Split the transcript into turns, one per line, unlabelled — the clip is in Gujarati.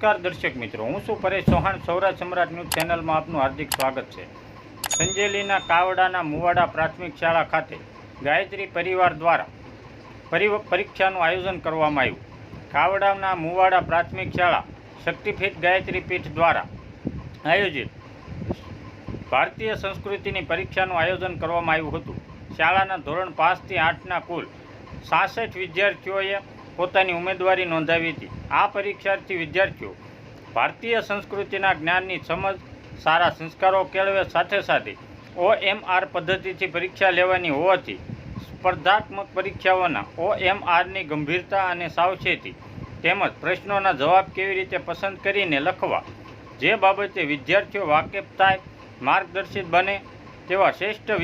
નમસ્કાર દર્શક મિત્રો, હું છું પરેશ ચૌહાણ. સૌરાષ્ટ્ર સમ્રાટ ન્યૂઝ ચેનલમાં આપનું હાર્દિક સ્વાગત છે. સંજેલીના કાવડાના મુવાડા પ્રાથમિક શાળા ખાતે ગાયત્રી પરિવાર દ્વારા પરીક્ષાનું આયોજન કરવામાં આવ્યું. કાવડાના મુવાડા પ્રાથમિક શાળા શક્તિપીઠ ગાયત્રી પીઠ દ્વારા આયોજિત ભારતીય સંસ્કૃતિની પરીક્ષાનું આયોજન કરવામાં આવ્યું હતું. શાળાના ધોરણ 5 થી 8ના કુલ 66 વિદ્યાર્થીઓએ પોતાની ઉમેદવારી નોંધાવી હતી. આ પરીક્ષાર્થી વિદ્યાર્થીઓ ભારતીય સંસ્કૃતિના જ્ઞાનની સમજ, સારા સંસ્કારો કેળવે, સાથે સાથે OMR પદ્ધતિથી પરીક્ષા લેવાની હોવાથી સ્પર્ધાત્મક પરીક્ષાઓના OMRની ગંભીરતા અને સાવચેતી તેમજ પ્રશ્નોના જવાબ કેવી રીતે પસંદ કરીને લખવા જે બાબતે વિદ્યાર્થીઓ વાકેફ થાય, માર્ગદર્શિત બને તેવા શ્રેષ્ઠ